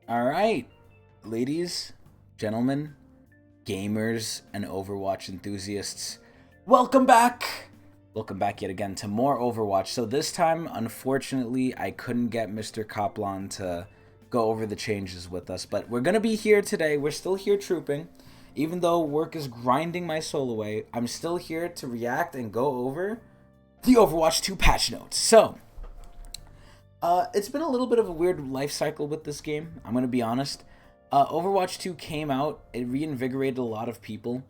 All right, ladies, gentlemen, gamers, and Overwatch enthusiasts, welcome back! Welcome back yet again to more Overwatch. So this time, unfortunately, I couldn't get Mr. Kaplan to go over the changes with us, but we're gonna be here today. We're still here trooping. Even though work is grinding my soul away, I'm still here to react and go over the Overwatch 2 patch notes. It's been a little bit of a weird life cycle with this game. I'm gonna be honest. Overwatch 2 came out. It reinvigorated a lot of people.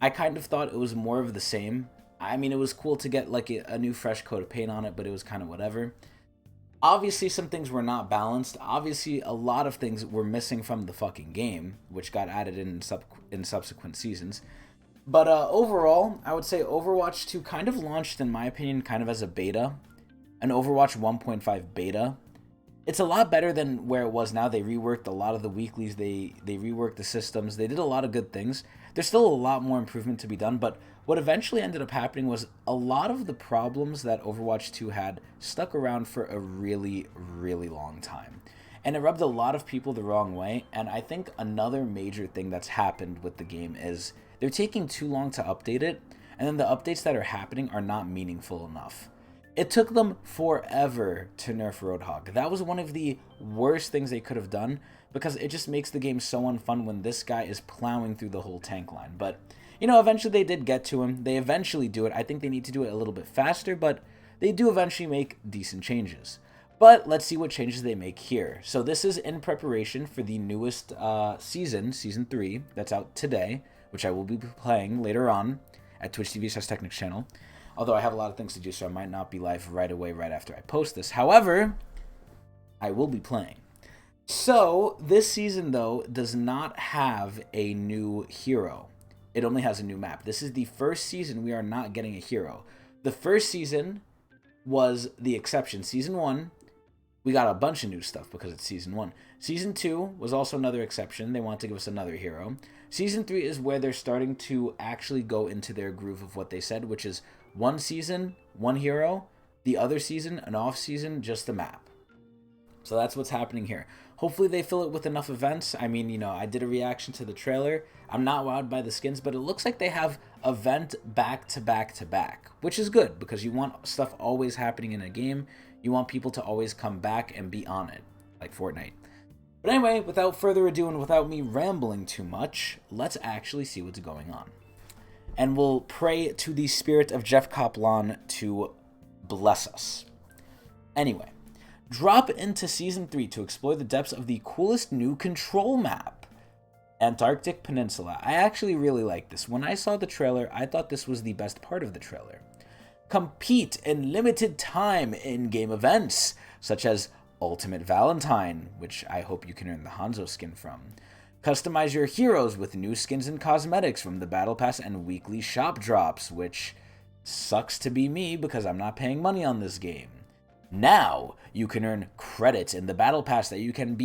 I kind of thought it was more of the same. I mean, it was cool to get like a new fresh coat of paint on it, but it was kind of whatever. Obviously, some things were not balanced. Obviously, a lot of things were missing from the fucking game, which got added in subsequent seasons. But overall, I would say Overwatch 2 kind of launched, in my opinion, kind of as a beta, an Overwatch 1.5 beta. It's a lot better than where it was now. They reworked a lot of the weeklies. They reworked the systems. They did a lot of good things. There's still a lot more improvement to be done, but what eventually ended up happening was a lot of the problems that Overwatch 2 had stuck around for a really, really long time. And it rubbed a lot of people the wrong way, and I think another major thing that's happened with the game is they're taking too long to update it, and then the updates that are happening are not meaningful enough. It took them forever to nerf Roadhog. That was one of the worst things they could have done because it just makes the game so unfun when this guy is plowing through the whole tank line. But, eventually they did get to him. They eventually do it. I think they need to do it a little bit faster, but they do eventually make decent changes. But let's see what changes they make here. So this is in preparation for the newest Season 3, that's out today, which I will be playing later on at Twitch TV Tecnics channel. Although I have a lot of things to do, so I might not be live right away, right after I post this. However, I will be playing. So, this season, though, does not have a new hero. It only has a new map. This is the first season we are not getting a hero. The first season was the exception. Season 1, we got a bunch of new stuff because it's Season 1. Season 2 was also another exception. They want to give us another hero. Season 3 is where they're starting to actually go into their groove of what they said, which is one season, one hero, the other season, an off season, just the map. So that's what's happening here. Hopefully they fill it with enough events. I mean, I did a reaction to the trailer. I'm not wowed by the skins, but it looks like they have event back to back to back, which is good because you want stuff always happening in a game. You want people to always come back and be on it, like Fortnite. But anyway, without further ado and without me rambling too much, let's actually see what's going on. And we'll pray to the spirit of Jeff Kaplan to bless us. Anyway, drop into Season 3 to explore the depths of the coolest new control map, Antarctic Peninsula. I actually really like this. When I saw the trailer, I thought this was the best part of the trailer. Compete in limited time in-game events, such as Ultimate Valentine, which I hope you can earn the Hanzo skin from. Customize your heroes with new skins and cosmetics from the Battle Pass and weekly shop drops, which sucks to be me because I'm not paying money on this game. Now you can earn credits in the Battle Pass that you can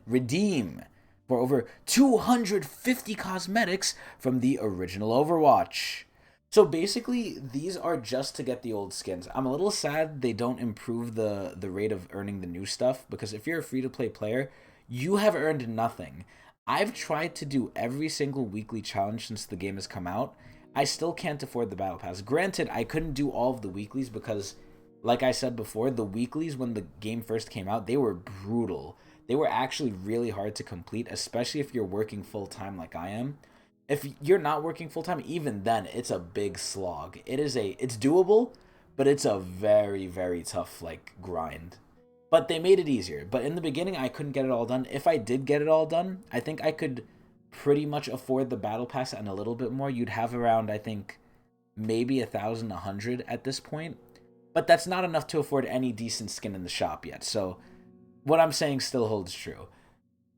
redeem for over 250 cosmetics from the original Overwatch. So basically, these are just to get the old skins. I'm a little sad they don't improve the rate of earning the new stuff, because if you're a free-to-play player, you have earned nothing. I've tried to do every single weekly challenge since the game has come out. I still can't afford the Battle Pass. Granted, I couldn't do all of the weeklies because, like I said before, the weeklies when the game first came out, they were brutal. They were actually really hard to complete, especially if you're working full-time like I am. If you're not working full-time, even then, it's a big slog. It's doable, but it's a very, very tough, grind. But they made it easier. But in the beginning, I couldn't get it all done. If I did get it all done, I think I could pretty much afford the Battle Pass and a little bit more. You'd have around, I think, maybe 1,000, 100 at this point. But that's not enough to afford any decent skin in the shop yet. So what I'm saying still holds true.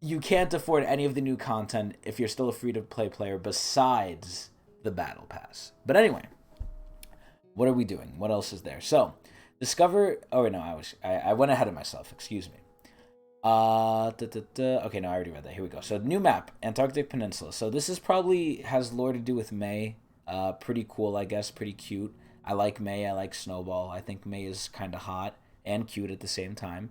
You can't afford any of the new content if you're still a free-to-play player besides the Battle Pass. But anyway, what are we doing? What else is there? So, discover... Oh, wait, no, I went ahead of myself. Excuse me. Okay, no, I already read that. Here we go. So, new map, Antarctic Peninsula. So, this is probably has lore to do with May. Pretty cool, I guess. Pretty cute. I like May. I like Snowball. I think May is kind of hot and cute at the same time.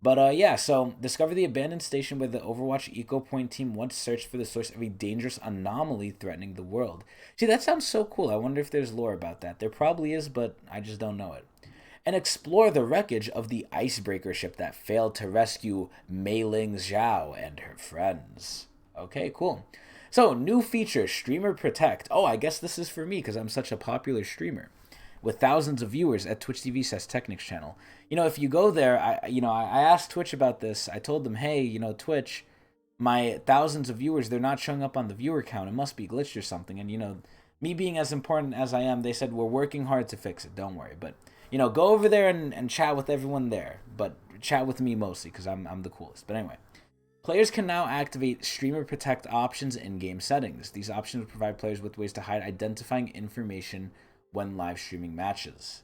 But yeah, so discover the abandoned station where the Overwatch Eco Point team once searched for the source of a dangerous anomaly threatening the world. See, that sounds so cool. I wonder if there's lore about that. There probably is, but I just don't know it. And explore the wreckage of the icebreaker ship that failed to rescue Mei Ling Zhao and her friends. Okay, cool. So, new feature, Streamer Protect. Oh, I guess this is for me because I'm such a popular streamer with thousands of viewers at Twitch TV says Tecnics channel. You know, if you go there, I asked Twitch about this. I told them, hey, Twitch, my thousands of viewers, they're not showing up on the viewer count. It must be glitched or something. And me being as important as I am, they said we're working hard to fix it. Don't worry. But go over there and chat with everyone there. But chat with me mostly because I'm the coolest. But anyway. Players can now activate Streamer Protect options in game settings. These options provide players with ways to hide identifying information when live streaming matches.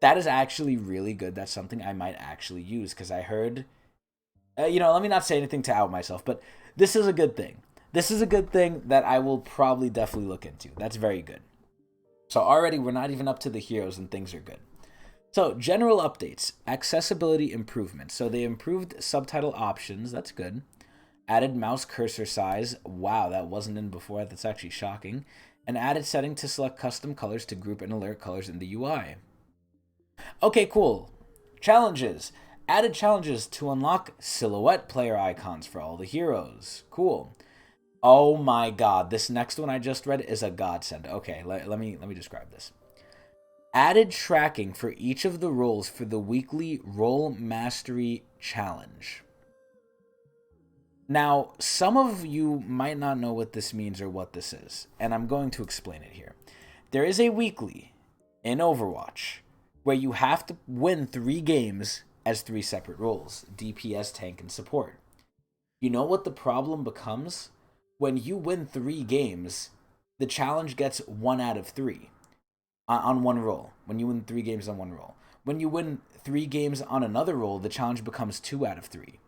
That is actually really good. That's something I might actually use because I heard, let me not say anything to out myself, but this is a good thing. This is a good thing that I will probably definitely look into. That's very good. So already we're not even up to the heroes and things are good. So, general updates. Accessibility improvements. So, they improved subtitle options. That's good. Added mouse cursor size. Wow, that wasn't in before. That's actually shocking. And added setting to select custom colors to group and alert colors in the UI. Okay, cool. Challenges. Added challenges to unlock silhouette player icons for all the heroes. Cool. Oh my god, this next one I just read is a godsend. Okay, let me describe this. Added tracking for each of the roles for the weekly Role Mastery Challenge. Now, some of you might not know what this means or what this is, and I'm going to explain it here. There is a weekly in Overwatch where you have to win 3 games as 3 separate roles: DPS, tank, and support. You know what the problem becomes? When you win 3 games, the challenge gets 1 out of 3. On one roll. When you win 3 games on one roll. When you win 3 games on another roll, the challenge becomes 2 out of 3.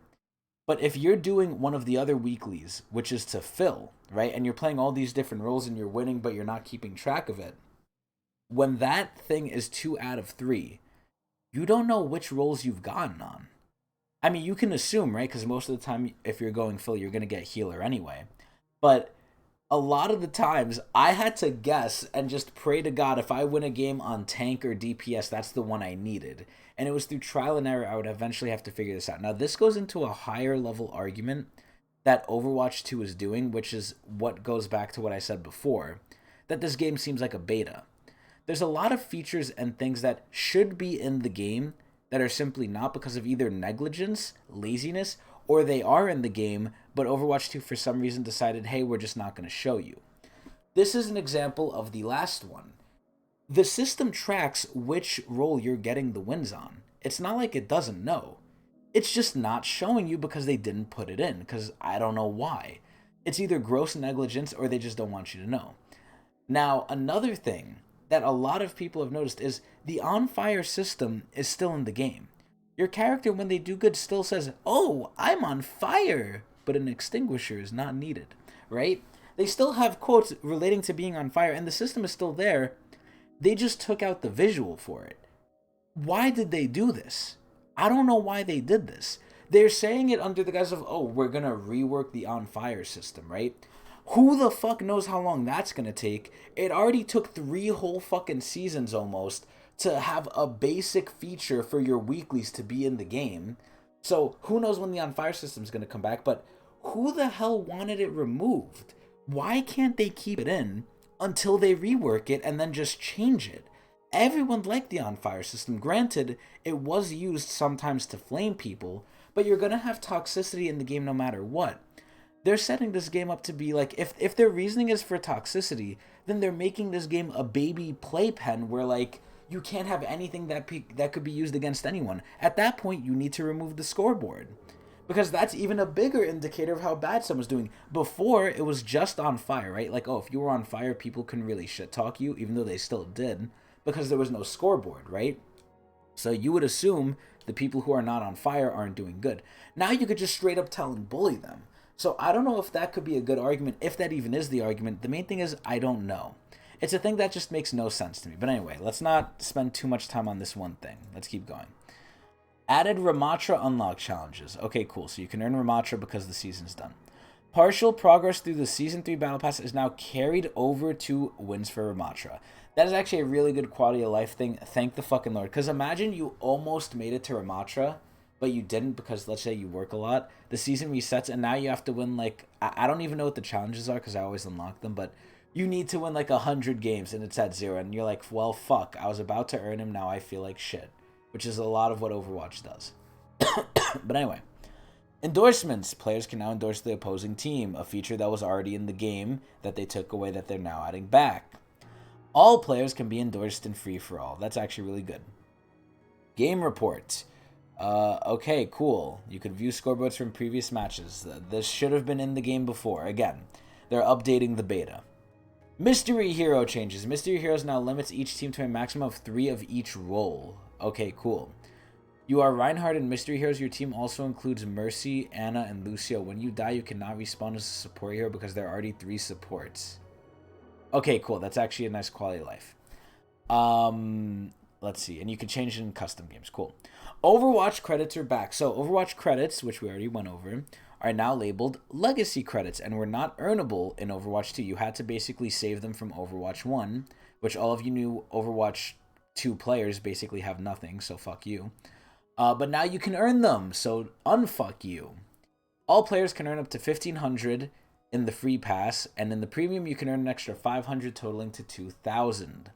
But if you're doing one of the other weeklies, which is to fill, right, and you're playing all these different roles and you're winning, but you're not keeping track of it, when that thing is 2 out of 3, you don't know which roles you've gotten on. I mean, you can assume, right, because most of the time, if you're going fill, you're going to get healer anyway. But a lot of the times, I had to guess and just pray to God if I win a game on tank or DPS, that's the one I needed. And it was through trial and error I would eventually have to figure this out. Now, this goes into a higher level argument that Overwatch 2 is doing, which is what goes back to what I said before, that this game seems like a beta. There's a lot of features and things that should be in the game that are simply not because of either negligence, laziness, or they are in the game, but Overwatch 2 for some reason decided, hey, we're just not going to show you. This is an example of the last one. The system tracks which role you're getting the wins on. It's not like it doesn't know. It's just not showing you because they didn't put it in, because I don't know why. It's either gross negligence or they just don't want you to know. Now, another thing that a lot of people have noticed is the on-fire system is still in the game. Your character, when they do good, still says, oh, I'm on fire, but an extinguisher is not needed, right? They still have quotes relating to being on fire, and the system is still there. They just took out the visual for it. Why did they do this? I don't know why they did this. They're saying it under the guise of, oh, we're going to rework the on fire system, right? Who the fuck knows how long that's going to take? It already took 3 whole fucking seasons almost to have a basic feature for your weeklies to be in the game. So who knows when the on fire system is going to come back, but who the hell wanted it removed? Why can't they keep it in until they rework it and then just change it? Everyone liked the on fire system. Granted, it was used sometimes to flame people, but you're going to have toxicity in the game no matter what. They're setting this game up to be like, if their reasoning is for toxicity, then they're making this game a baby playpen where, like, you can't have anything that could be used against anyone. At that point, you need to remove the scoreboard. Because that's even a bigger indicator of how bad someone's doing. Before, it was just on fire, right? Like, oh, if you were on fire, people couldn't really shit talk you, even though they still did, because there was no scoreboard, right? So you would assume the people who are not on fire aren't doing good. Now you could just straight up tell and bully them. So I don't know if that could be a good argument, if that even is the argument. The main thing is, I don't know. It's a thing that just makes no sense to me. But anyway, let's not spend too much time on this one thing. Let's keep going. Added Ramatra unlock challenges. Okay, cool. So you can earn Ramatra because the season's done. Partial progress through the Season 3 Battle Pass is now carried over to wins for Ramatra. That is actually a really good quality of life thing. Thank the fucking Lord. Because imagine you almost made it to Ramatra, but you didn't because, let's say, you work a lot. The season resets, and now you have to win, like, I don't even know what the challenges are because I always unlock them, but you need to win, like, 100 games, and it's at 0. And you're like, well, fuck. I was about to earn him, now I feel like shit. Which is a lot of what Overwatch does. But anyway. Endorsements. Players can now endorse the opposing team, a feature that was already in the game that they took away that they're now adding back. All players can be endorsed in free-for-all. That's actually really good. Game reports. Okay, cool. You can view scoreboards from previous matches. This should have been in the game before. Again, they're updating the beta. Mystery Hero changes. Mystery Heroes now limits each team to a maximum of 3 of each role. Okay, cool. You are Reinhardt in Mystery Heroes. Your team also includes Mercy, Anna, and Lucio. When you die, you cannot respawn as a support hero because there are already 3 supports. Okay, cool. That's actually a nice quality of life. Let's see. And you can change it in custom games. Cool. Overwatch credits are back. So Overwatch credits, which we already went over, are now labeled legacy credits and were not earnable in Overwatch 2. You had to basically save them from Overwatch 1, which all of you new Overwatch 2 players basically have nothing, so fuck you. But now you can earn them, so unfuck you. All players can earn up to 1,500 in the free pass, and in the premium you can earn an extra 500, totaling to 2,000.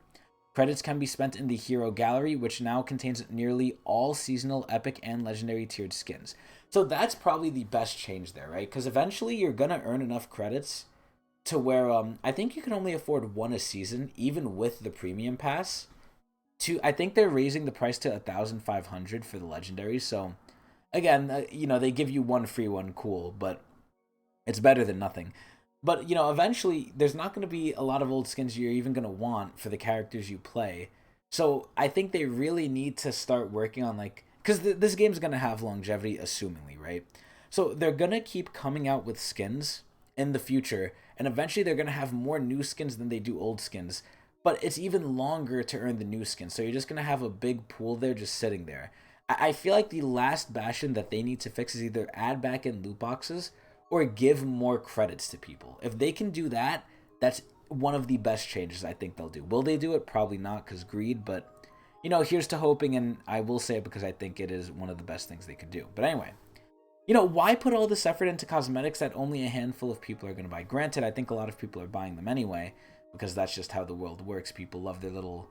Credits can be spent in the hero gallery, which now contains nearly all seasonal, epic, and legendary tiered skins. So that's probably the best change there, right? Because eventually you're gonna earn enough credits to where I think you can only afford 1 a season, even with the premium pass. I think they're raising the price to 1,500 for the legendaries. So again, they give you 1 free one, cool, but it's better than nothing. But eventually there's not going to be a lot of old skins you're even going to want for the characters you play. So I think they really need to start working on, like, because this game's going to have longevity, assumingly, right? So they're going to keep coming out with skins in the future, and eventually they're going to have more new skins than they do old skins. But it's even longer to earn the new skins, so you're just going to have a big pool there just sitting there. I feel like the last bastion that they need to fix is either add back in loot boxes or give more credits to people. If they can do that, that's one of the best changes I think they'll do. Will they do it? Probably not, because greed, but here's to hoping, and I will say it because I think it is one of the best things they could do. But anyway, why put all this effort into cosmetics that only a handful of people are going to buy? Granted, I think a lot of people are buying them anyway, because that's just how the world works. People love their little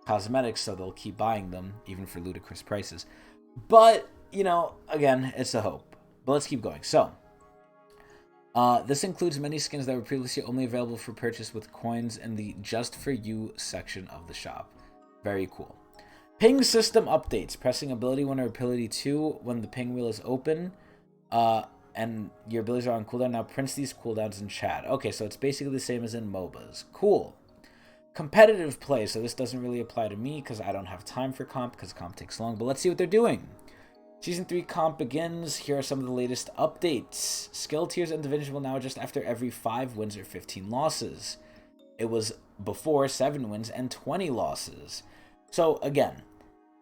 cosmetics, so they'll keep buying them, even for ludicrous prices. But, again, it's a hope. But let's keep going. So, this includes many skins that were previously only available for purchase with coins in the Just For You section of the shop. Very cool. Ping system updates. Pressing ability 1 or ability 2 when the ping wheel is open, and your abilities are on cooldown. Now prints these cooldowns in chat. Okay, so it's basically the same as in MOBAs. Cool. Competitive play. So this doesn't really apply to me because I don't have time for comp, because comp takes long. But let's see what they're doing. Season 3 comp begins. Here are some of the latest updates. Skill tiers and division will now adjust after every 5 wins or 15 losses. It was before 7 wins and 20 losses. So again,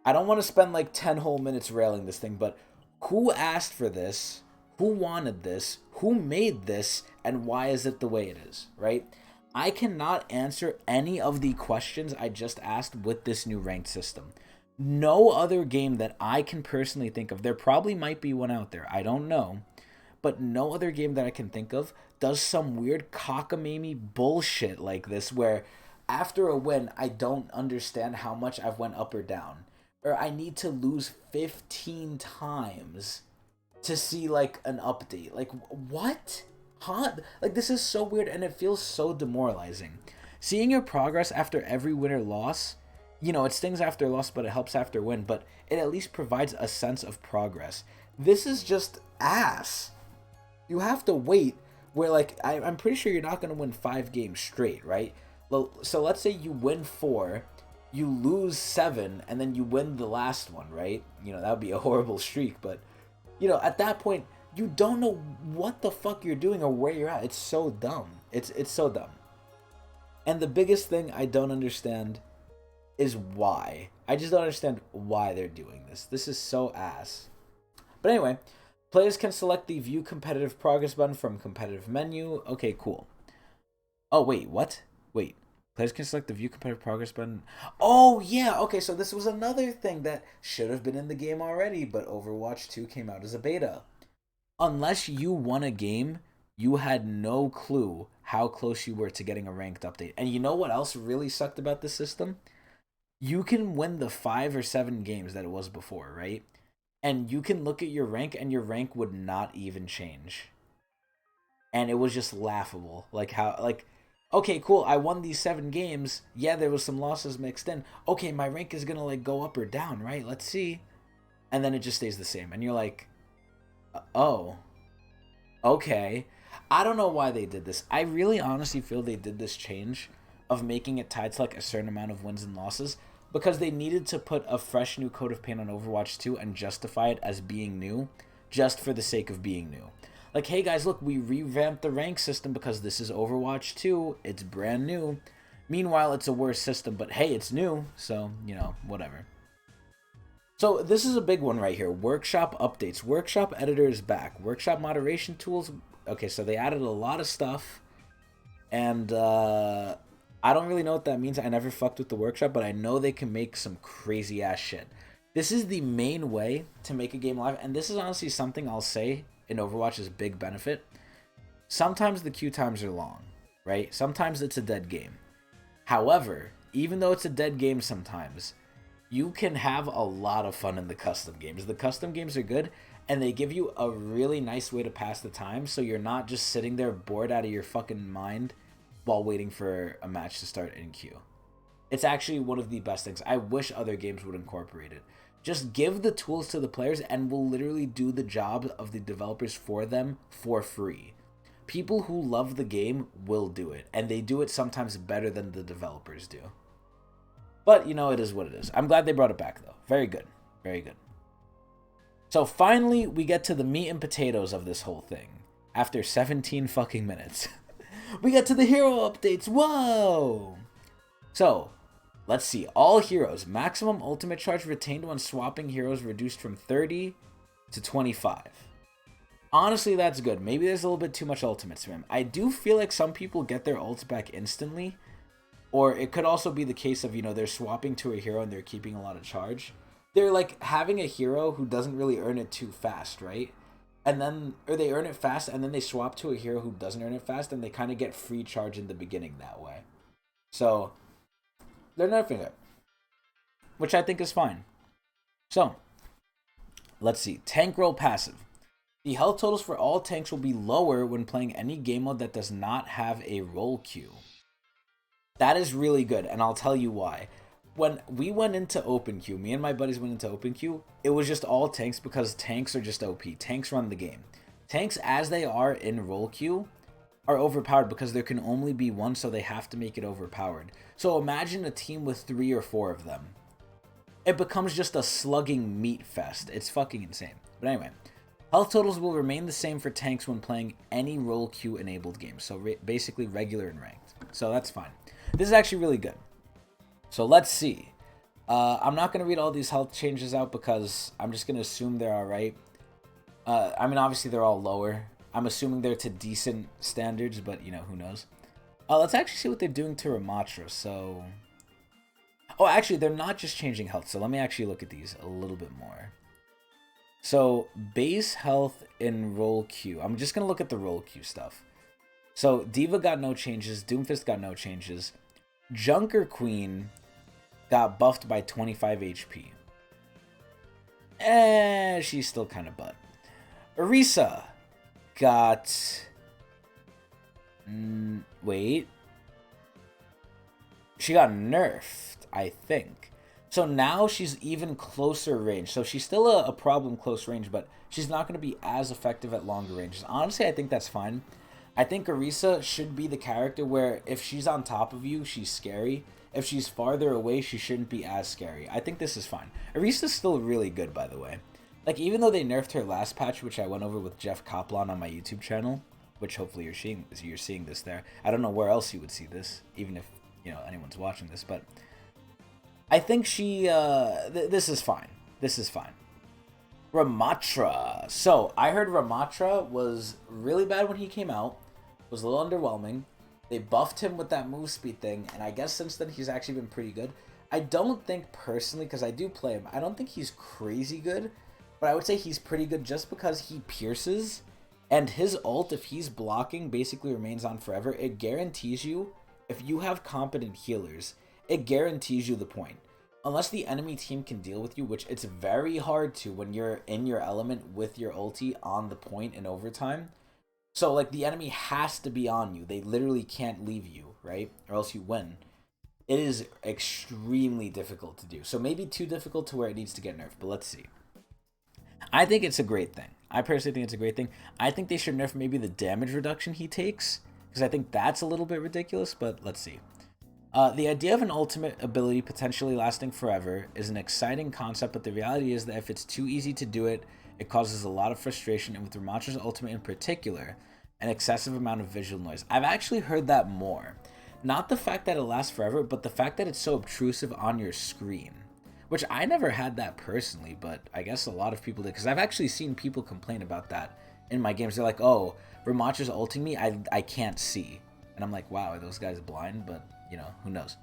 I don't want to spend like 10 whole minutes railing this thing, but who asked for this? Who wanted this? Who made this? And why is it the way it is, right? I cannot answer any of the questions I just asked with this new ranked system. No other game that I can personally think of, there probably might be one out there, I don't know, but no other game that I can think of does some weird cockamamie bullshit like this where after a win, I don't understand how much I've went up or down. Or I need to lose 15 times to see, like, an update. Like, what? Huh? Like, this is so weird, and it feels so demoralizing. Seeing your progress after every win or loss, it stings after a loss, but it helps after a win, but it at least provides a sense of progress. This is just ass. You have to wait where, like, I'm pretty sure you're not going to win 5 games straight, right? So let's say you win 4, you lose 7, and then you win the last one, right? That would be a horrible streak, but, at that point, you don't know what the fuck you're doing or where you're at. It's so dumb. It's so dumb. And the biggest thing I don't understand is why. I just don't understand why they're doing this. This is so ass. But anyway, players can select the View Competitive Progress button from competitive menu. Okay, cool. Oh, wait, what? Wait. Players can select the View Competitive Progress button. Oh, yeah. Okay, so this was another thing that should have been in the game already, but Overwatch 2 came out as a beta. Unless you won a game, you had no clue how close you were to getting a ranked update. And you know what else really sucked about this system? You can win the 5 or 7 games that it was before, right? And you can look at your rank, and your rank would not even change. And it was just laughable. Like, how, like, okay, cool, I won these 7 games. Yeah, there was some losses mixed in. Okay, my rank is gonna, like, go up or down, right? Let's see. And then it just stays the same. And you're like, oh, okay. I don't know why they did this. I really honestly feel they did this change of making it tied to, like, a certain amount of wins and losses because they needed to put a fresh new coat of paint on Overwatch 2 and justify it as being new just for the sake of being new. Like, hey guys, look, we revamped the rank system because this is Overwatch 2. It's brand new. Meanwhile, it's a worse system, but hey, it's new, so, you know, whatever. So this is a big one right here. Workshop updates. Workshop editor is back. Workshop moderation tools. Okay, so they added a lot of stuff. And I don't really know what that means. I never fucked with the workshop, but I know they can make some crazy ass shit. This is the main way to make a game live. And this is honestly something I'll say in Overwatch's big benefit. Sometimes the queue times are long, right? Sometimes it's a dead game. However, even though it's a dead game sometimes, you can have a lot of fun in the custom games. The custom games are good, and they give you a really nice way to pass the time, so you're not just sitting there bored out of your fucking mind while waiting for a match to start in queue. It's actually one of the best things. I wish other games would incorporate it. Just give the tools to the players, and we'll literally do the job of the developers for them for free. People who love the game will do it, and they do it sometimes better than the developers do. But, you know, it is what it is. I'm glad they brought it back, though. Very good. Very good. So, finally, we get to the meat and potatoes of this whole thing. After 17 fucking minutes. We get to the hero updates. Whoa! So, let's see. All heroes. Maximum ultimate charge retained when swapping heroes reduced from 30 to 25. Honestly, that's good. Maybe there's a little bit too much ultimate spam. I do feel like some people get their ults back instantly. Or it could also be the case of, you know, they're swapping to a hero and they're keeping a lot of charge. They're like having a hero who doesn't really earn it too fast, right? And then, or they earn it fast and then they swap to a hero who doesn't earn it fast and they kind of get free charge in the beginning that way. So, they're nerfing it, which I think is fine. So, let's see. Tank role passive. The health totals for all tanks will be lower when playing any game mode that does not have a role queue. That is really good, and I'll tell you why. When we went into open queue, me and my buddies went into open queue, it was just all tanks because tanks are just OP. Tanks run the game. Tanks, as they are in role queue, are overpowered because there can only be one, so they have to make it overpowered. So imagine a team with 3 or 4 of them. It becomes just a slugging meat fest. It's fucking insane. But anyway, health totals will remain the same for tanks when playing any role queue enabled games. So basically regular and ranked. So that's fine. This is actually really good. So let's see. I'm not going to read all these health changes out because I'm just going to assume they're alright. I mean, obviously they're all lower. I'm assuming they're to decent standards, but, you know, who knows. Let's actually see what they're doing to Ramatra. So, oh, actually, they're not just changing health. So let me actually look at these a little bit more. So, base health in role queue. I'm just going to look at the role queue stuff. So, Diva got no changes. Doomfist got no changes. Junker Queen got buffed by 25 HP. She's still kind of butt. Orisa got... wait. She got nerfed, I think. So now she's even closer range. So she's still a problem close range, but she's not going to be as effective at longer ranges. Honestly, I think that's fine. I think Orisa should be the character where if she's on top of you, she's scary. If she's farther away, she shouldn't be as scary. I think this is fine. Orisa's still really good, by the way. Like, even though they nerfed her last patch, which I went over with Jeff Kaplan on my YouTube channel, which hopefully you're seeing this there. I don't know where else you would see this, even if, you know, anyone's watching this, but I think she, this is fine. This is fine. Ramatra. So, I heard Ramatra was really bad when he came out. Was a little underwhelming. They buffed him with that move speed thing, and I guess since then he's actually been pretty good. I don't think personally, because I do play him, I don't think he's crazy good, but I would say he's pretty good just because he pierces, and his ult, if he's blocking, basically remains on forever. It guarantees you, if you have competent healers, it guarantees you the point. Unless the enemy team can deal with you, which it's very hard to when you're in your element with your ulti on the point in overtime. So, like, the enemy has to be on you. They literally can't leave you, right? Or else you win. It is extremely difficult to do. So maybe too difficult to where it needs to get nerfed, but let's see. I think it's a great thing. I personally think it's a great thing. I think they should nerf maybe the damage reduction he takes, because I think that's a little bit ridiculous, but let's see. The idea of an ultimate ability potentially lasting forever is an exciting concept, but the reality is that if it's too easy to do it, it causes a lot of frustration, and with Ramatra's ultimate in particular, an excessive amount of visual noise. I've actually heard that more. Not the fact that it lasts forever, but the fact that it's so obtrusive on your screen. Which I never had that personally, but I guess a lot of people did, because I've actually seen people complain about that in my games. They're like, oh, Ramatra's ulting me, I can't see. And I'm like, wow, are those guys blind? But, you know, who knows.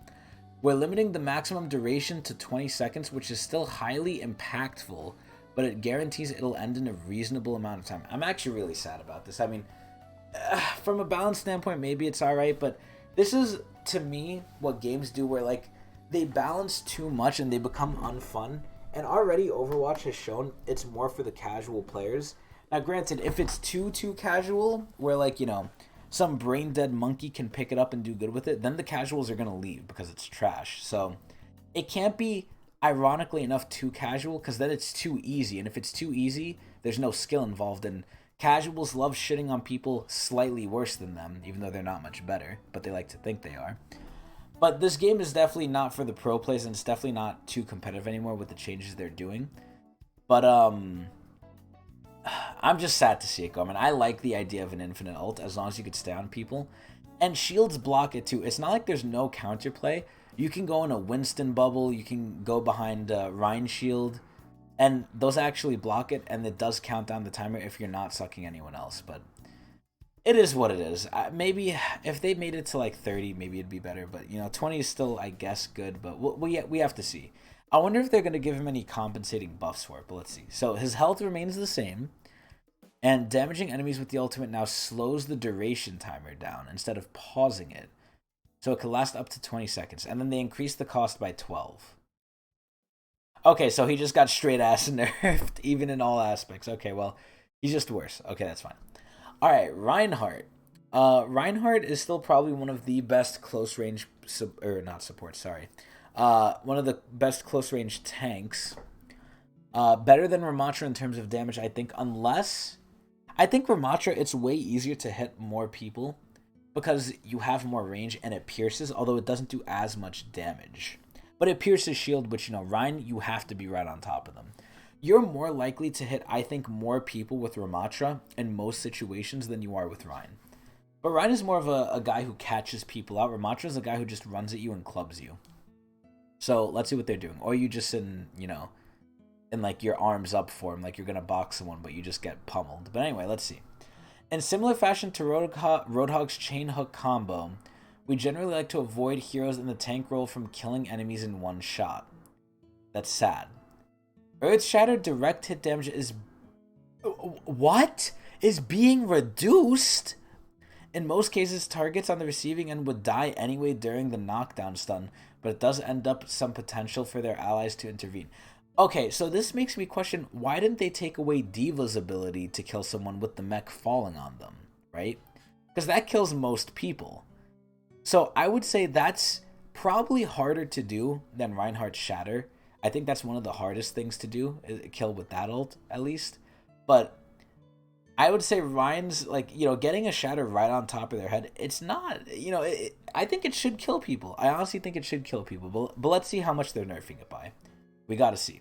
We're limiting the maximum duration to 20 seconds, which is still highly impactful, but it guarantees it'll end in a reasonable amount of time. I'm actually really sad about this. I mean, from a balance standpoint, maybe it's alright, but this is, to me, what games do where, like, they balance too much and they become unfun. And already Overwatch has shown it's more for the casual players. Now, granted, if it's too casual, where, like, you know, some brain-dead monkey can pick it up and do good with it, then the casuals are going to leave because it's trash. So, it can't be, ironically enough, too casual, because then it's too easy. And if it's too easy, there's no skill involved, and casuals love shitting on people slightly worse than them, even though they're not much better, but they like to think they are. But this game is definitely not for the pro players, and it's definitely not too competitive anymore with the changes they're doing. But, I'm just sad to see it go. I mean, I like the idea of an infinite ult, as long as you could stay on people. And shields block it too. It's not like there's no counterplay. You can go in a Winston bubble, you can go behind Rhine shield, and those actually block it, and it does count down the timer if you're not sucking anyone else. But it is what it is. Maybe if they made it to like 30, maybe it'd be better. But, you know, 20 is still, I guess, good. But we have to see. I wonder if they're going to give him any compensating buffs for it. But let's see. So his health remains the same. And damaging enemies with the ultimate now slows the duration timer down instead of pausing it. So it can last up to 20 seconds. And then they increase the cost by 12. Okay, so he just got straight ass nerfed, even in all aspects. Okay, well, he's just worse. Okay, that's fine. Alright, Reinhardt. Reinhardt is still probably one of the best close range, one of the best close range tanks. Better than Ramatra in terms of damage, I think, unless... I think Ramatra, it's way easier to hit more people because you have more range and it pierces, although it doesn't do as much damage. But it pierces shield, which, you know, Rhine, you have to be right on top of them. You're more likely to hit, I think, more people with Ramatra in most situations than you are with Rhine. But Rhine is more of a guy who catches people out. Ramatra is a guy who just runs at you and clubs you. So let's see what they're doing. Or you just in, you know, in like your arms up for him, like you're going to box someone, but you just get pummeled. But anyway, let's see. In similar fashion to Roadhog's chain hook combo, we generally like to avoid heroes in the tank role from killing enemies in one shot. That's sad. Earth Shatter direct hit damage is... What? Is being reduced? In most cases, targets on the receiving end would die anyway during the knockdown stun, but it does end up some potential for their allies to intervene. Okay, so this makes me question, why didn't they take away D.Va's ability to kill someone with the mech falling on them, right? Because that kills most people. So I would say that's probably harder to do than Reinhardt's Shatter. I think that's one of the hardest things to do, kill with that ult, at least. But I would say Ryan's, like, you know, getting a Shatter right on top of their head, it's not, you know, I think it should kill people. I honestly think it should kill people. But let's see how much they're nerfing it by. We gotta see.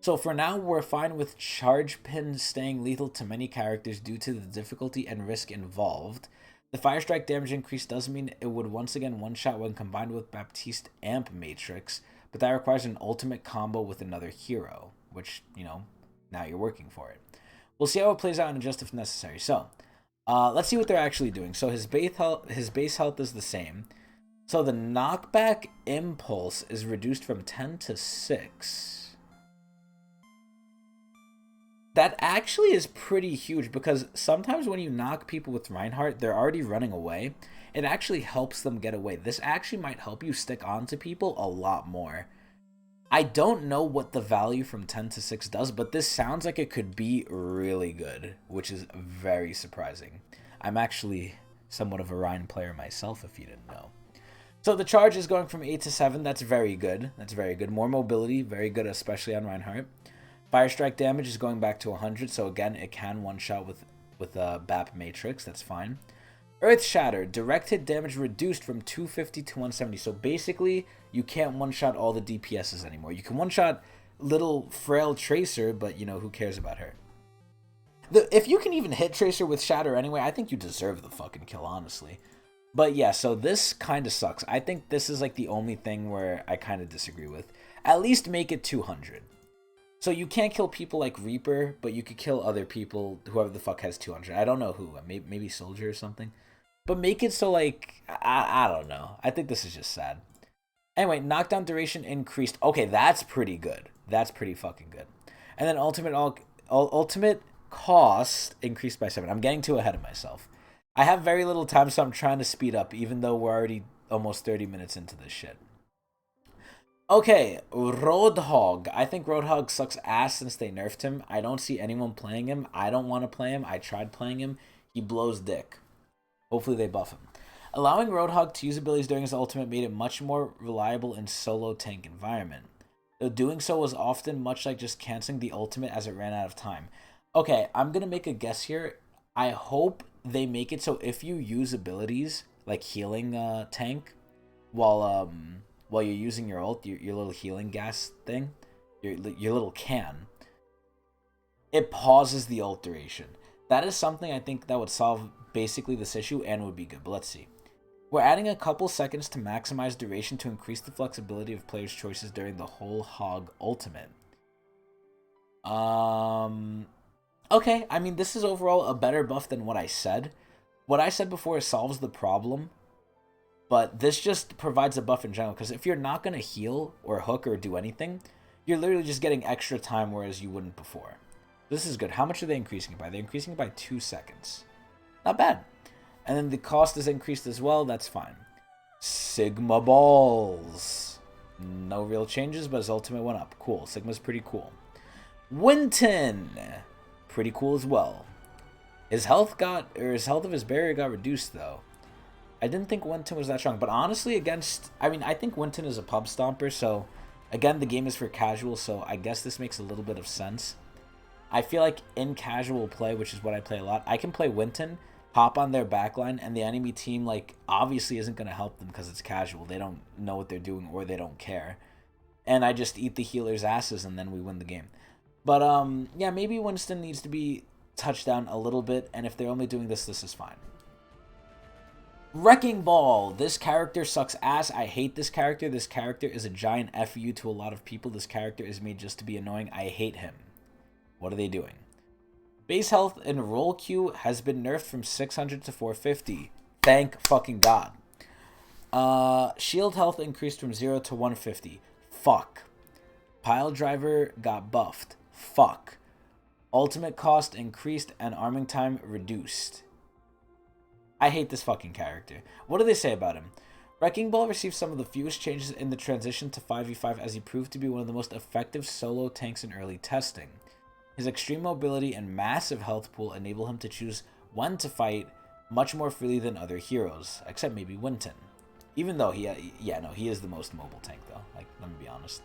So for now, we're fine with Charge Pin staying lethal to many characters due to the difficulty and risk involved. The Fire Strike damage increase does mean it would once again one-shot when combined with Baptiste Amp Matrix, but that requires an ultimate combo with another hero, which, you know, now you're working for it. We'll see how it plays out and adjust if necessary. So, let's see what they're actually doing. So his base health is the same. So the knockback impulse is reduced from 10 to 6. That actually is pretty huge, because sometimes when you knock people with Reinhardt, they're already running away. It actually helps them get away. This actually might help you stick on to people a lot more. I don't know what the value from 10 to 6 does, but this sounds like it could be really good, which is very surprising. I'm actually somewhat of a Ryan player myself, if you didn't know. So the charge is going from 8 to 7. That's very good. That's very good. More mobility, very good, especially on Reinhardt. Fire Strike damage is going back to 100, so again, it can one-shot with BAP Matrix. That's fine. Earth Shatter, direct hit damage reduced from 250 to 170. So basically, you can't one-shot all the DPSs anymore. You can one-shot little frail Tracer, but, you know, who cares about her? If you can even hit Tracer with Shatter anyway, I think you deserve the fucking kill, honestly. But yeah, so this kind of sucks. I think this is like the only thing where I kind of disagree with. At least make it 200. So you can't kill people like Reaper, but you could kill other people, whoever the fuck has 200. I don't know who, maybe Soldier or something. But make it so, like, I don't know. I think this is just sad. Anyway, knockdown duration increased. Okay, that's pretty good. That's pretty fucking good. And then ultimate cost increased by 7. I'm getting too ahead of myself. I have very little time, so I'm trying to speed up, even though we're already almost 30 minutes into this shit. Okay, Roadhog. I think Roadhog sucks ass since they nerfed him. I don't see anyone playing him. I don't want to play him. I tried playing him. He blows dick. Hopefully they buff him. Allowing Roadhog to use abilities during his ultimate made it much more reliable in solo tank environment. Though doing so was often much like just canceling the ultimate as it ran out of time. Okay, I'm going to make a guess here. I hope they make it so if you use abilities like healing tank while you're using your ult, your little healing gas thing, your little can, it pauses the ult duration. That is something I think that would solve basically this issue and would be good, but let's see. We're adding a couple seconds to maximize duration to increase the flexibility of players' choices during the whole hog ultimate. Okay, I mean, this is overall a better buff than what I said. What I said before solves the problem, but this just provides a buff in general, because if you're not going to heal or hook or do anything, you're literally just getting extra time, whereas you wouldn't before. This is good. How much are they increasing it by? They're increasing it by 2 seconds. Not bad. And then the cost is increased as well. That's fine. Sigma Balls. No real changes, but his ultimate went up. Cool. Sigma's pretty cool. Winton. Pretty cool as well. His health of his barrier got reduced, though. I didn't think Winton was that strong, but honestly, I think Winton is a pub stomper, so again, the game is for casual, so I guess this makes a little bit of sense. I feel like in casual play, which is what I play a lot, I can play Winton, hop on their backline, and the enemy team, like, obviously isn't going to help them because it's casual. They don't know what they're doing or they don't care. And I just eat the healers' asses and then we win the game. But, yeah, maybe Winston needs to be touched down a little bit, and if they're only doing this, this is fine. Wrecking Ball. This character sucks ass. I hate this character. This character is a giant FU to a lot of people. This character is made just to be annoying. I hate him. What are they doing? Base health and roll Q has been nerfed from 600 to 450. Thank fucking God. Shield health increased from 0 to 150. Fuck. Pile driver got buffed. Fuck. Ultimate cost increased and arming time reduced. I hate this fucking character. What do they say about him? Wrecking Ball received some of the fewest changes in the transition to 5v5 as he proved to be one of the most effective solo tanks in early testing. His extreme mobility and massive health pool enable him to choose when to fight much more freely than other heroes, except maybe Winton. Even though he is the most mobile tank though, like, let me be honest.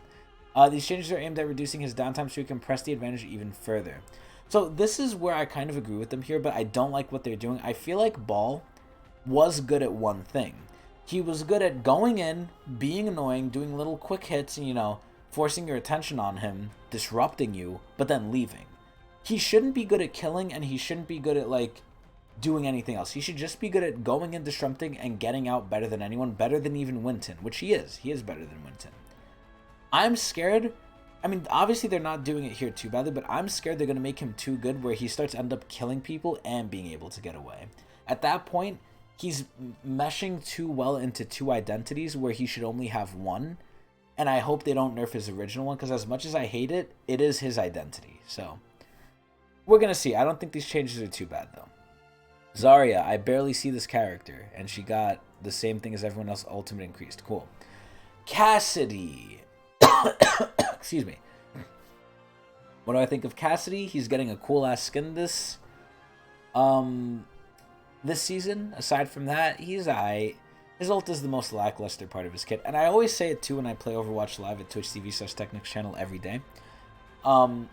These changes are aimed at reducing his downtime so he can press the advantage even further. So this is where I kind of agree with them here, but I don't like what they're doing. I feel like Ball was good at one thing. He was good at going in, being annoying, doing little quick hits, and, you know, forcing your attention on him, disrupting you, but then leaving. He shouldn't be good at killing, and he shouldn't be good at, like, doing anything else. He should just be good at going and disrupting and getting out better than anyone, better than even Winton, which he is. He is better than Winton. I'm scared. I mean, obviously they're not doing it here too badly, but I'm scared they're going to make him too good where he starts to end up killing people and being able to get away. At that point, he's meshing too well into two identities where he should only have one. And I hope they don't nerf his original one, because as much as I hate it, it is his identity. So, we're going to see. I don't think these changes are too bad, though. Zarya, I barely see this character, and she got the same thing as everyone else, ultimate increased. Cool. Cassidy. Excuse me. What do I think of Cassidy? He's getting a cool-ass skin this season. Aside from that, he's aight. His ult is the most lackluster part of his kit. And I always say it, too, when I play Overwatch live at twitch.tv/Tecnics channel every day. When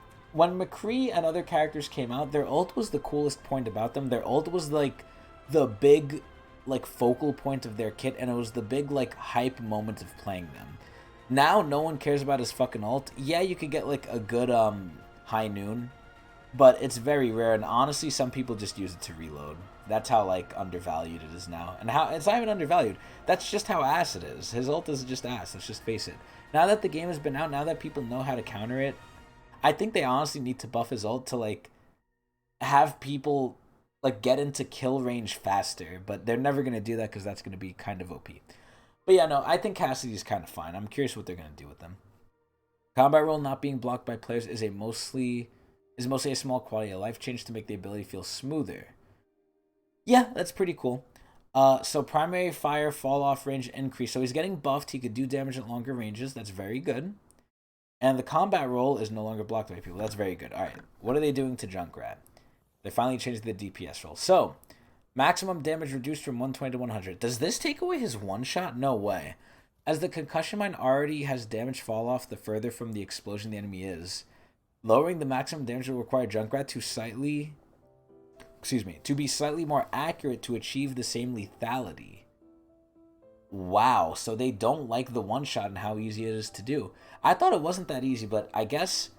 McCree and other characters came out, their ult was the coolest point about them. Their ult was, like, the big, like, focal point of their kit, and it was the big, like, hype moment of playing them. Now, no one cares about his fucking ult. Yeah, you could get, like, a good, high noon, but it's very rare, and honestly, some people just use it to reload. That's how, like, undervalued it is now. And how it's not even undervalued. That's just how ass it is. His ult is just ass. Let's just face it. Now that the game has been out, now that people know how to counter it, I think they honestly need to buff his ult to, like, have people, like, get into kill range faster. But they're never going to do that because that's going to be kind of OP. But yeah, no, I think Cassidy's kind of fine. I'm curious what they're going to do with them. Combat roll not being blocked by players is mostly a small quality of life change to make the ability feel smoother. Yeah, that's pretty cool. So primary fire fall off range increase. So he's getting buffed. He could do damage at longer ranges. That's very good. And the combat roll is no longer blocked by people. That's very good. All right, what are they doing to Junkrat? They finally changed the DPS roll. So, maximum damage reduced from 120 to 100. Does this take away his one-shot? No way. As the concussion mine already has damage fall off the further from the explosion the enemy is, lowering the maximum damage will require Junkrat to be slightly more accurate to achieve the same lethality. Wow, so they don't like the one-shot and how easy it is to do. I thought it wasn't that easy, but I guess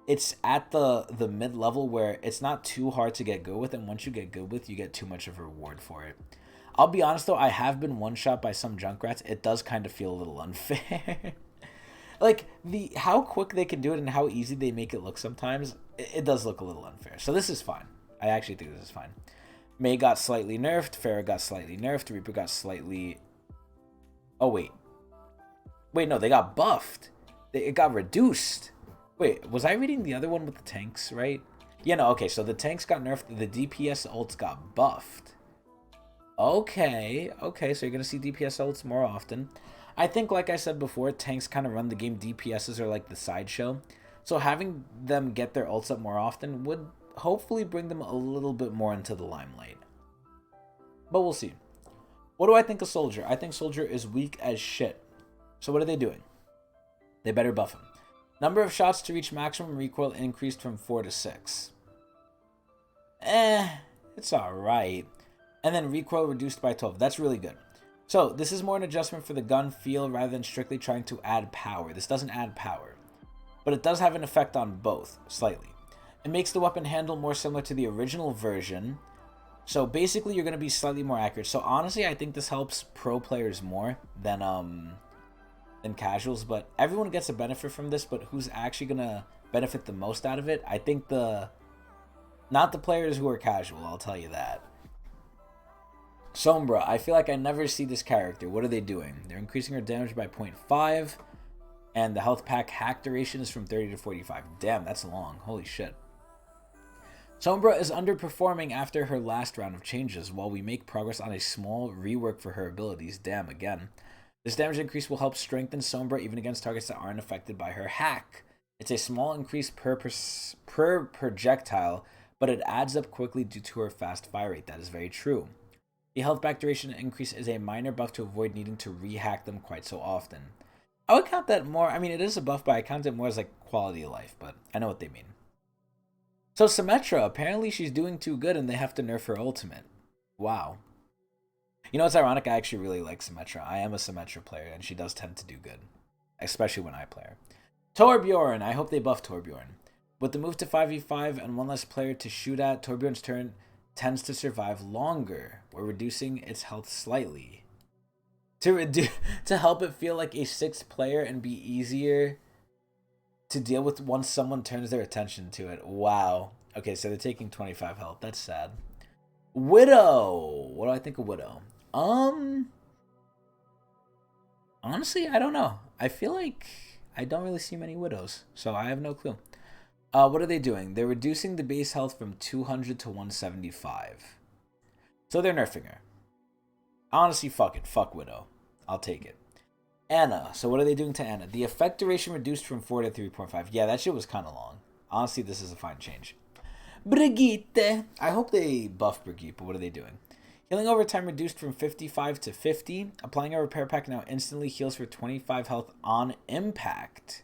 it's at the mid-level where it's not too hard to get good with, and once you get good with, you get too much of a reward for it. I'll be honest, though, I have been one-shot by some Junkrats. It does kind of feel a little unfair. Like, how quick they can do it and how easy they make it look sometimes, it does look a little unfair. So this is fine. I actually think this is fine. Mei got slightly nerfed. Pharah got slightly nerfed. Reaper got slightly... Oh, wait. Wait, no, they got buffed. It got reduced. Wait, was I reading the other one with the tanks, right? Yeah, no, okay, so the tanks got nerfed. The DPS ults got buffed. Okay, so you're going to see DPS ults more often. I think, like I said before, tanks kind of run the game. DPSs are like the sideshow. So having them get their ults up more often would hopefully bring them a little bit more into the limelight. But we'll see. What do I think of Soldier? I think Soldier is weak as shit. So what are they doing? They better buff him. Number of shots to reach maximum recoil increased from 4 to 6. It's alright. And then recoil reduced by 12. That's really good. So this is more an adjustment for the gun feel rather than strictly trying to add power. This doesn't add power, but it does have an effect on both, slightly. It makes the weapon handle more similar to the original version. So basically you're going to be slightly more accurate. So honestly, I think this helps pro players more than casuals, but everyone gets a benefit from this, but who's actually going to benefit the most out of it? I think not the players who are casual, I'll tell you that. Sombra, I feel like I never see this character. What are they doing? They're increasing her damage by 0.5, and the health pack hack duration is from 30 to 45. Damn, that's long. Holy shit. Sombra is underperforming after her last round of changes, while we make progress on a small rework for her abilities. Damn, again. This damage increase will help strengthen Sombra even against targets that aren't affected by her hack. It's a small increase per projectile, but it adds up quickly due to her fast fire rate. That is very true. The health back duration increase is a minor buff to avoid needing to rehack them quite so often. I would count that more, I mean, it is a buff, but I count it more as like quality of life, but I know what they mean. So Symmetra, apparently she's doing too good and they have to nerf her ultimate. Wow. You know what's ironic? I actually really like Symmetra. I am a Symmetra player and she does tend to do good, especially when I play her. Torbjorn, I hope they buff Torbjorn. With the move to 5v5 and one less player to shoot at, Torbjorn's turn tends to survive longer, while reducing its health slightly. To help it feel like a sixth player and be easier to deal with once someone turns their attention to it. Wow. Okay, so they're taking 25 health. That's sad. Widow. What do I think of Widow? Honestly, I don't know. I feel like I don't really see many Widows, so I have no clue. What are they doing? They're reducing the base health from 200 to 175. So they're nerfing her. Honestly, fuck it. Fuck Widow. I'll take it. Anna. So what are they doing to Anna? The effect duration reduced from 4 to 3.5. Yeah, that shit was kind of long. Honestly, this is a fine change. Brigitte. I hope they buff Brigitte, but what are they doing? Healing over time reduced from 55 to 50. Applying a repair pack now instantly heals for 25 health on impact.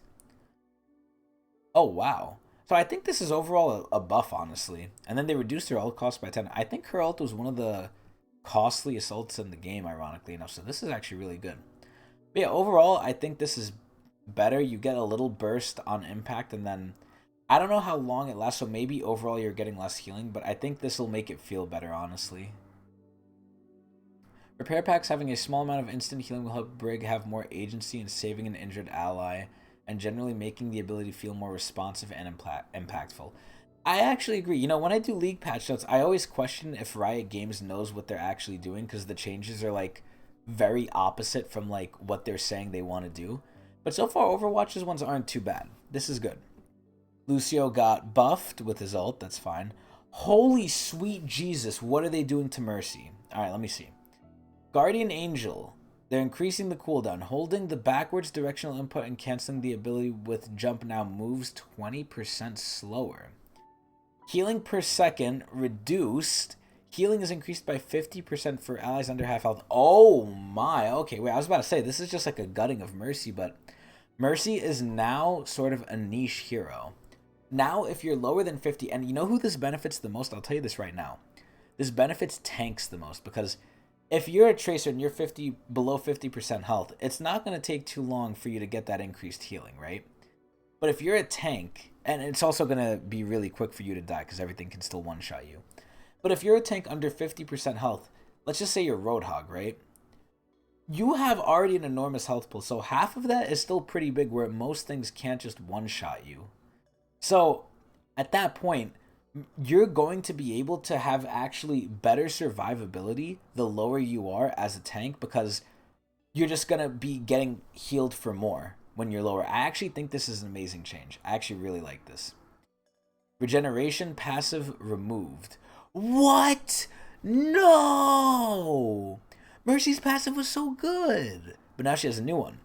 Oh, wow. So I think this is overall a buff, honestly. And then they reduced her ult cost by 10. I think her ult was one of the costliest ults in the game, ironically enough. So this is actually really good. But yeah, overall, I think this is better. You get a little burst on impact, and then I don't know how long it lasts, so maybe overall you're getting less healing, but I think this will make it feel better, honestly. Repair packs having a small amount of instant healing will help Brig have more agency in saving an injured ally, and generally making the ability feel more responsive and impactful. I actually agree. You know, when I do League patch notes, I always question if Riot Games knows what they're actually doing, because the changes are, like, very opposite from, like, what they're saying they want to do. But so far, Overwatch's ones aren't too bad. This is good. Lucio got buffed with his ult. That's fine. Holy sweet Jesus, what are they doing to Mercy? Alright, let me see. Guardian Angel. They're increasing the cooldown. Holding the backwards directional input and canceling the ability with jump now moves 20% slower. Healing per second reduced. Healing is increased by 50% for allies under half health. Oh my. Okay, wait, I was about to say, this is just like a gutting of Mercy, but Mercy is now sort of a niche hero. Now, if you're lower than 50, and you know who this benefits the most? I'll tell you this right now. This benefits tanks the most, because if you're a Tracer and you're below 50% health, it's not going to take too long for you to get that increased healing, right? But if you're a tank, and it's also going to be really quick for you to die because everything can still one-shot you. But if you're a tank under 50% health, let's just say you're Roadhog, right? You have already an enormous health pool, so half of that is still pretty big where most things can't just one-shot you. So, at that point, you're going to be able to have actually better survivability the lower you are as a tank, because you're just going to be getting healed for more when you're lower. I actually think this is an amazing change. I actually really like this. Regeneration passive removed. What? No! Mercy's passive was so good. But now she has a new one,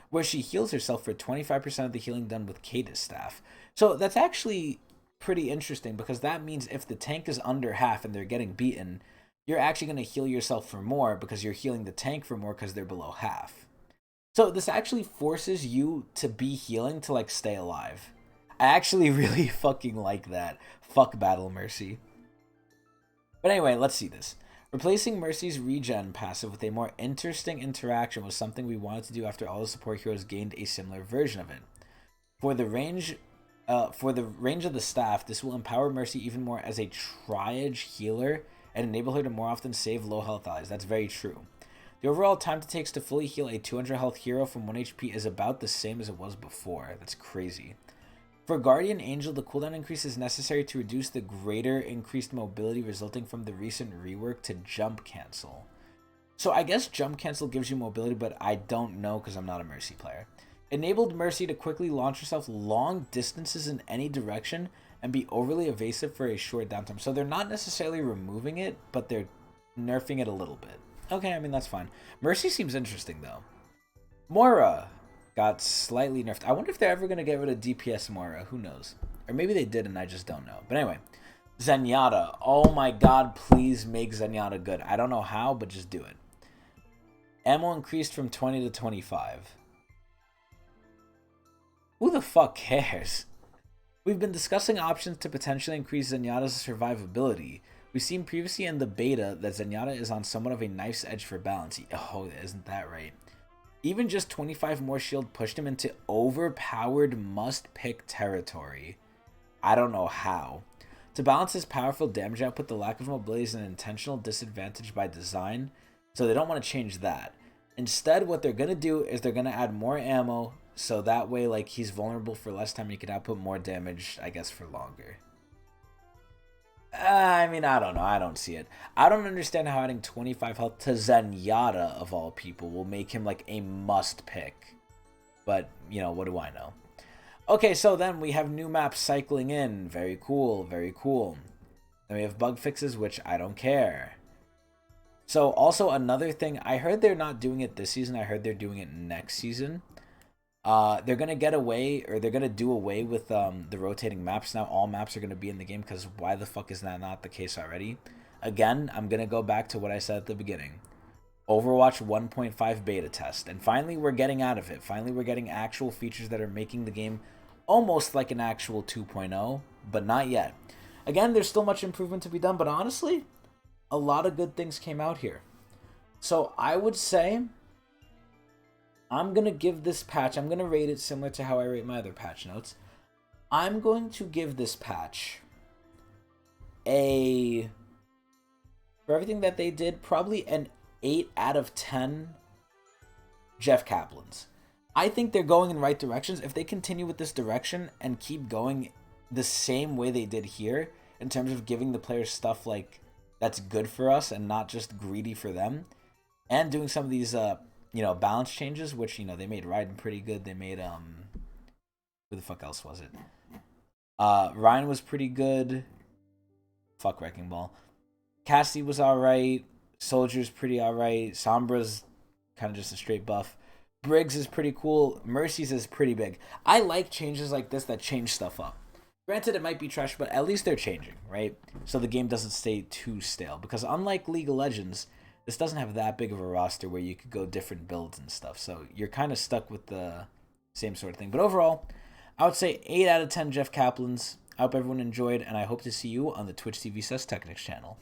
where she heals herself for 25% of the healing done with Cadis Staff. So that's actually pretty interesting, because that means if the tank is under half and they're getting beaten, you're actually going to heal yourself for more because you're healing the tank for more because they're below half. So this actually forces you to be healing to, like, stay alive. I actually really fucking like that. Fuck Battle Mercy. But anyway, let's see this. Replacing Mercy's regen passive with a more interesting interaction was something we wanted to do after all the support heroes gained a similar version of it. For the range of the staff, this will empower Mercy even more as a triage healer and enable her to more often save low health allies. That's very true. The overall time it takes to fully heal a 200 health hero from 1 HP is about the same as it was before. That's crazy. For Guardian Angel, the cooldown increase is necessary to reduce the greater increased mobility resulting from the recent rework to jump cancel. So I guess jump cancel gives you mobility, but I don't know because I'm not a Mercy player. Enabled Mercy to quickly launch herself long distances in any direction and be overly evasive for a short downtime. So they're not necessarily removing it, but they're nerfing it a little bit. Okay, I mean, that's fine. Mercy seems interesting, though. Moira got slightly nerfed. I wonder if they're ever going to get rid of DPS Moira. Who knows? Or maybe they did and I just don't know. But anyway, Zenyatta. Oh my god, please make Zenyatta good. I don't know how, but just do it. Ammo increased from 20 to 25. Who the fuck cares? We've been discussing options to potentially increase Zenyatta's survivability. We've seen previously in the beta that Zenyatta is on somewhat of a knife's edge for balance. Oh, isn't that right? Even just 25 more shield pushed him into overpowered must-pick territory. I don't know how. To balance his powerful damage output, the lack of mobility is an intentional disadvantage by design, so they don't want to change that. Instead, what they're going to do is they're going to add more ammo, so that way, like, he's vulnerable for less time and he can output more damage, I guess, for longer. I mean, I don't know. I don't see it. I don't understand how adding 25 health to Zenyatta, of all people, will make him, like, a must pick. But, you know, what do I know? Okay, so then we have new maps cycling in. Very cool, very cool. Then we have bug fixes, which I don't care. So, also another thing, I heard they're not doing it this season. I heard they're doing it next season. They're going to get away, or they're going to do away with the rotating maps. Now all maps are going to be in the game, because why the fuck is that not the case already? Again, I'm going to go back to what I said at the beginning. Overwatch 1.5 beta test. And finally, we're getting out of it. Finally, we're getting actual features that are making the game almost like an actual 2.0, but not yet. Again, there's still much improvement to be done, but honestly, a lot of good things came out here. So I would say I'm going to give this patch, I'm going to rate it similar to how I rate my other patch notes. I'm going to give this patch for everything that they did, probably an 8 out of 10 Jeff Kaplan's. I think they're going in right directions. If they continue with this direction and keep going the same way they did here, in terms of giving the players stuff like that's good for us and not just greedy for them, and doing some of these balance changes, which, they made Raiden pretty good. They made who the fuck else was it? Ryan was pretty good. Fuck Wrecking Ball. Cassie was alright. Soldier's pretty alright. Sombra's kind of just a straight buff. Briggs is pretty cool. Mercy's is pretty big. I like changes like this that change stuff up. Granted, it might be trash, but at least they're changing, right? So the game doesn't stay too stale. Because unlike League of Legends, this doesn't have that big of a roster where you could go different builds and stuff. So you're kind of stuck with the same sort of thing. But overall, I would say 8 out of 10 Jeff Kaplan's. I hope everyone enjoyed, and I hope to see you on the Twitch TV Tecnics channel.